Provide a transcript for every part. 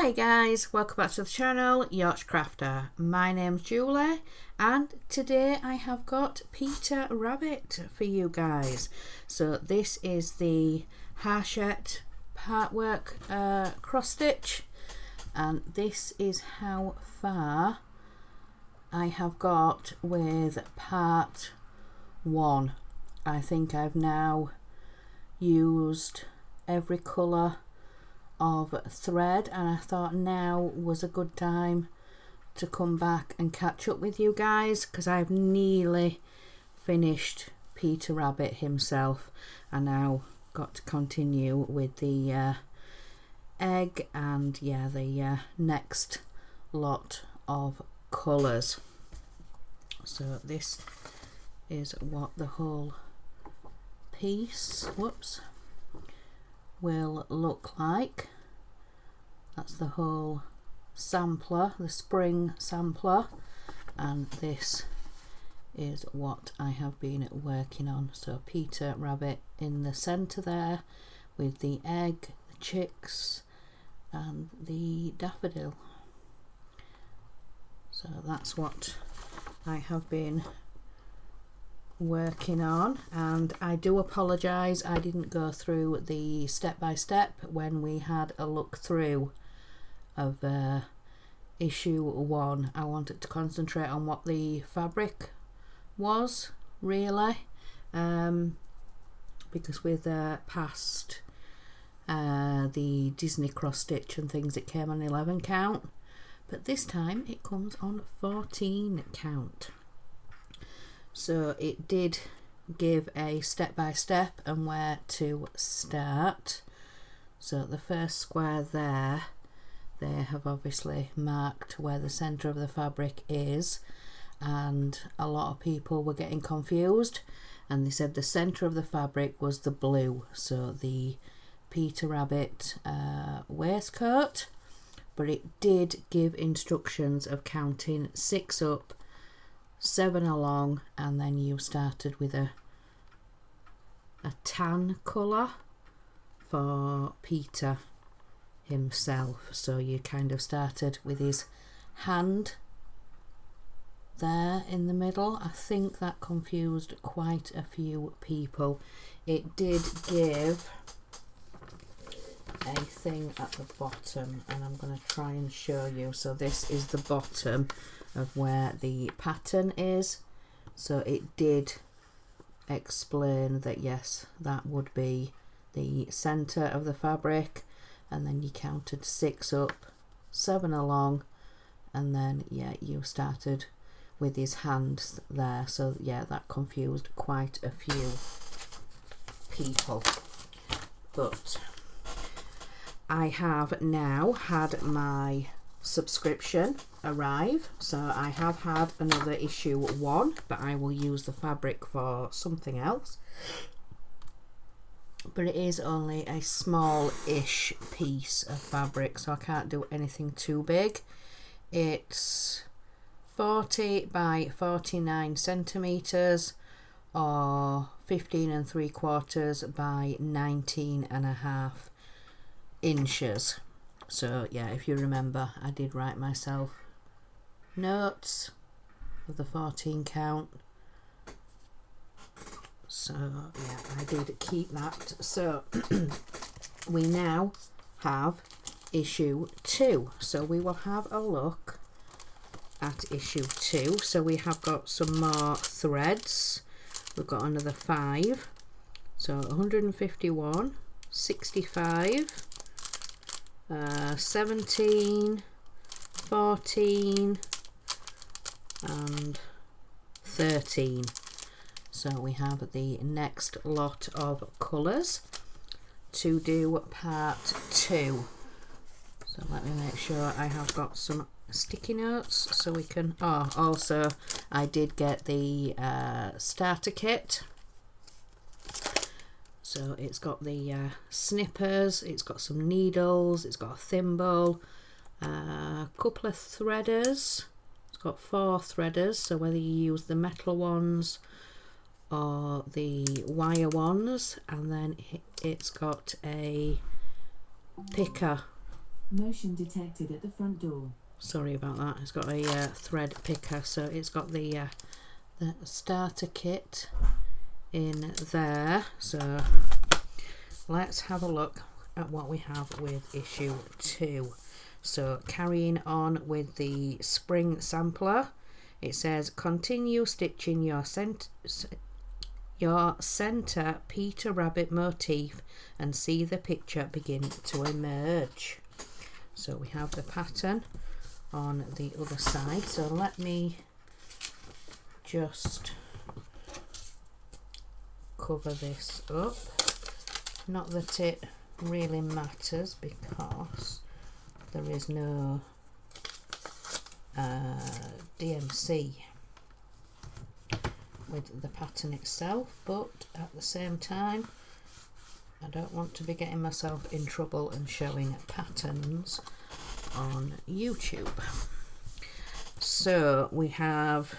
Hi guys, welcome back to the channel, Yorkshire Crafter. My name's Julie and today I have got Peter Rabbit for you guys. So this is the Hachette Partwork cross stitch, and this is how far I have got with part 1. I think I've now used every colour of thread, and I thought now was a good time to come back and catch up with you guys because I've nearly finished Peter Rabbit himself. I now got to continue with the egg and the next lot of colours. So this is what the whole piece will look like. That's the whole sampler, the spring sampler, and this is what I have been working on. So Peter Rabbit in the centre there with the egg, the chicks and the daffodil. So that's what I have been working on, and I do apologise I didn't go through the step by step when we had a look through of issue 1. I wanted to concentrate on what the fabric was really, because with past the Disney cross stitch and things, it came on 11 count, but this time it comes on 14 count. So it did give a step-by-step and where to start. So the first square there, they have obviously marked where the centre of the fabric is, and a lot of people were getting confused and they said the centre of the fabric was the blue, so the Peter Rabbit waistcoat, but it did give instructions of counting 6 up, 7 along, and then you started with a tan colour for Peter himself. So you kind of started with his hand there in the middle. I think that confused quite a few people. It did give a thing at the bottom, and I'm going to try and show you. So this is the bottom of where the pattern is. So it did explain that yes, that would be the center of the fabric, and then you counted 6 up, 7 along, and then you started with his hands there. So that confused quite a few people, but I have now had my subscription arrive, so I have had another issue 1, but I will use the fabric for something else. But it is only a small-ish piece of fabric, so I can't do anything too big. It's 40 by 49 centimeters, or 15 3/4 by 19.5 inches. So if you remember, I did write myself notes with the 14 count, so I did keep that. So we now have issue 2, so we will have a look at issue 2. So we have got some more threads. We've got another 5, so 151, 65, 17, 14 and 13. So we have the next lot of colours to do part 2. So let me make sure I have got some sticky notes so we can, also I did get the starter kit. So it's got the snippers, it's got some needles, it's got a thimble, a couple of threaders. It's got 4 threaders, so whether you use the metal ones or the wire ones, and then it's got a picker Motion detected at the front door. Sorry about that. It's got a thread picker, so it's got the starter kit in there. So let's have a look at what we have with issue 2. So carrying on with the spring sampler, it says continue stitching your center Peter Rabbit motif and see the picture begin to emerge. So we have the pattern on the other side. So let me just cover this up. Not that it really matters because there is no DMC with the pattern itself, but at the same time I don't want to be getting myself in trouble and showing patterns on YouTube. So we have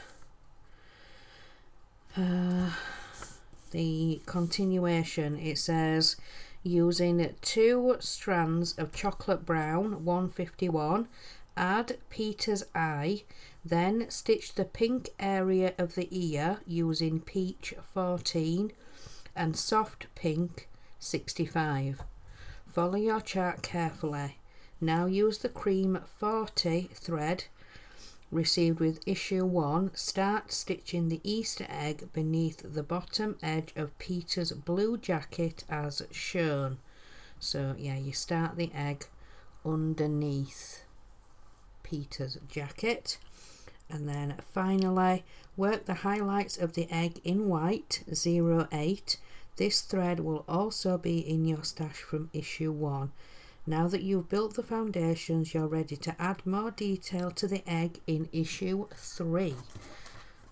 the continuation. It says using 2 strands of chocolate brown 151, add Peter's eye, then stitch the pink area of the ear using peach 14 and soft pink 65. Follow your chart carefully. Now use the cream 40 thread received with issue 1. Start stitching the Easter egg beneath the bottom edge of Peter's blue jacket as shown. So yeah, you start the egg underneath Peter's jacket, and then finally work the highlights of the egg in white 08. This thread will also be in your stash from issue 1. Now that you've built the foundations, you're ready to add more detail to the egg in issue 3.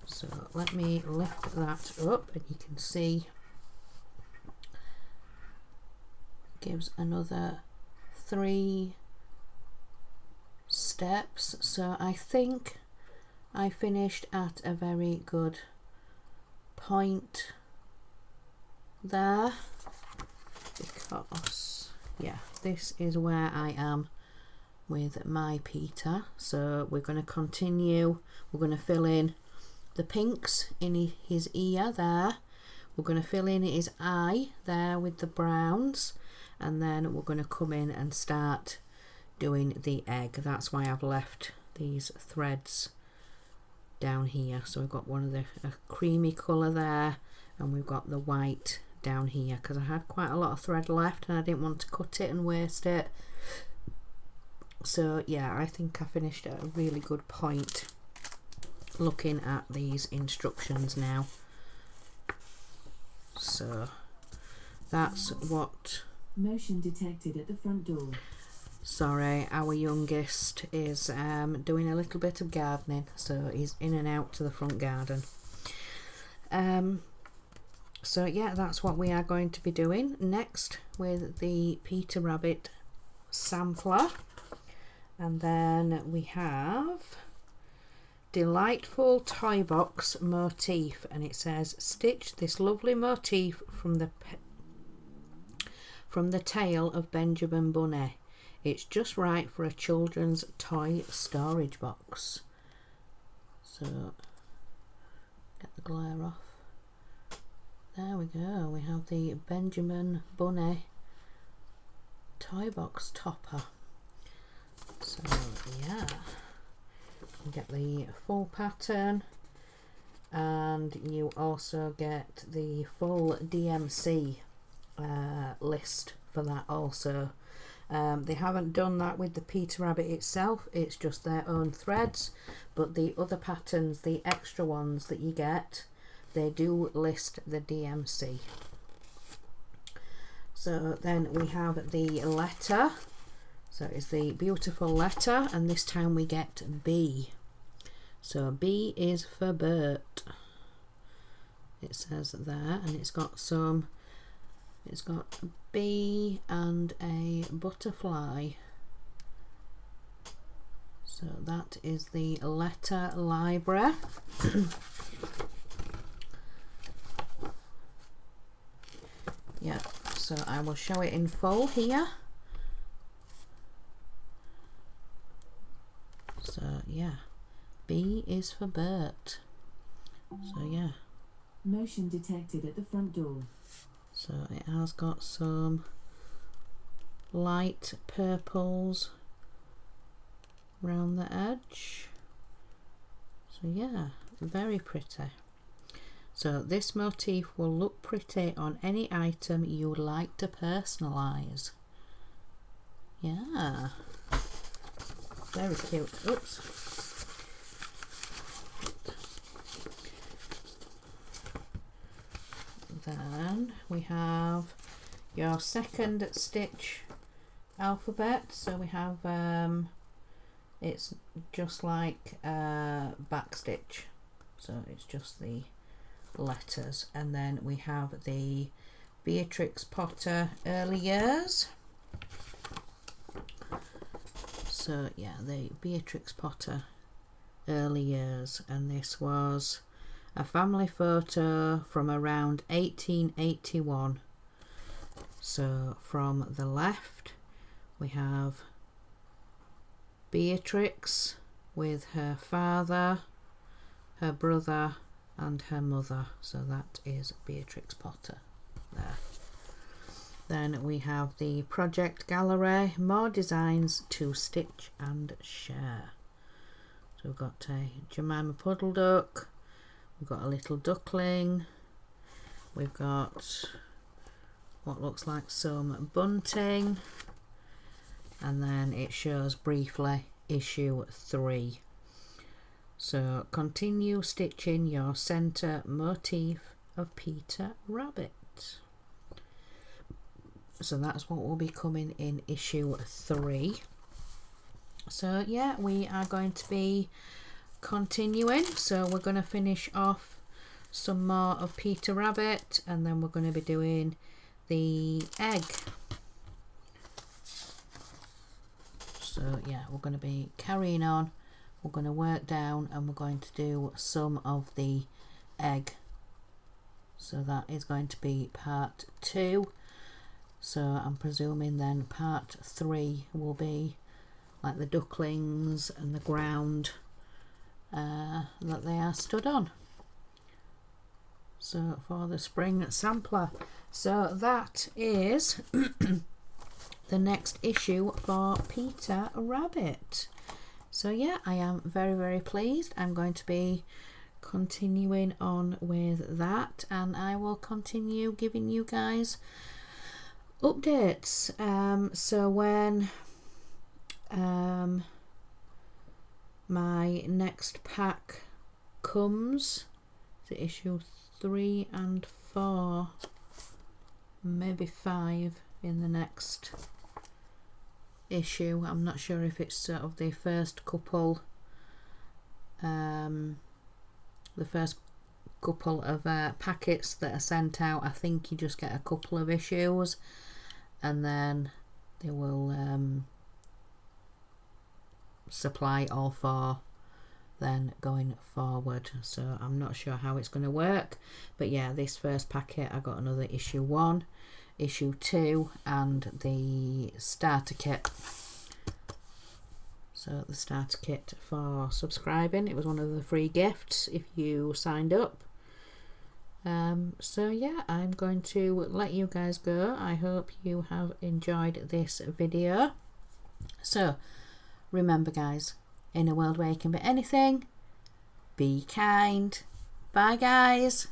So let me lift that up and you can see it gives another 3 steps. So I think I finished at a very good point there, because yeah, this is where I am with my Peter. So we're going to continue. We're going to fill in the pinks in his ear there. We're going to fill in his eye there with the browns, and then we're going to come in and start doing the egg. That's why I've left these threads down here. So we've got one of a creamy colour there, and we've got the white down here because I had quite a lot of thread left and I didn't want to cut it and waste it. So yeah, I think I finished at a really good point looking at these instructions now. So that's what... Motion detected at the front door. Sorry, our youngest is doing a little bit of gardening, so he's in and out to the front garden. So yeah, that's what we are going to be doing next with the Peter Rabbit sampler. And then we have Delightful Toy Box Motif, and it says stitch this lovely motif from the tail of Benjamin Bunny. It's just right for a children's toy storage box. So get the glare off. There we go, we have the Benjamin Bunny toy box topper. So yeah, you get the full pattern, and you also get the full DMC list for that also. They haven't done that with the Peter Rabbit itself, it's just their own threads, but the other patterns, the extra ones that you get, they do list the DMC. So then we have the letter. So it's the beautiful letter, and this time we get B. So B is for Bert. It says there, and it's got a bee and a butterfly. So that is the letter library. Yeah, so I will show it in full here. yeah, B is for Bert. So yeah. Motion detected at the front door. So it has got some light purples round the edge. So yeah, very pretty. So this motif will look pretty on any item you would like to personalise. Yeah, very cute. Oops. Then we have your second stitch alphabet. So we have it's just like back stitch, so it's just the letters. And then we have the Beatrix Potter early years. So yeah, the Beatrix Potter early years, and this was a family photo from around 1881. So from the left we have Beatrix with her father, her brother and her mother. So that is Beatrix Potter there. Then we have the project gallery, more designs to stitch and share. So we've got a Jemima Puddle Duck, we've got a little duckling, we've got what looks like some bunting, and then it shows briefly issue 3. So continue stitching your centre motif of Peter Rabbit. So that's what will be coming in issue 3. So yeah, we are going to be continuing. So we're going to finish off some more of Peter Rabbit, and then we're going to be doing the egg. So yeah, we're going to be carrying on. We're going to work down and we're going to do some of the egg. So that is going to be part 2. So I'm presuming then part 3 will be like the ducklings and the ground that they are stood on. So for the spring sampler. So that is the next issue for Peter Rabbit. So yeah, I am very, very pleased. I'm going to be continuing on with that, and I will continue giving you guys updates. So when my next pack comes, the issue 3 and 4, maybe 5 in the next issue. I'm not sure if it's sort of the first couple of packets that are sent out. I think you just get a couple of issues and then they will supply all 4 then going forward. So I'm not sure how it's going to work, but yeah, this first packet I got another issue 1, issue 2 and the starter kit. So the starter kit for subscribing, it was one of the free gifts if you signed up. So yeah, I'm going to let you guys go. I hope you have enjoyed this video. So remember guys, in a world where you can be anything, be kind. Bye guys.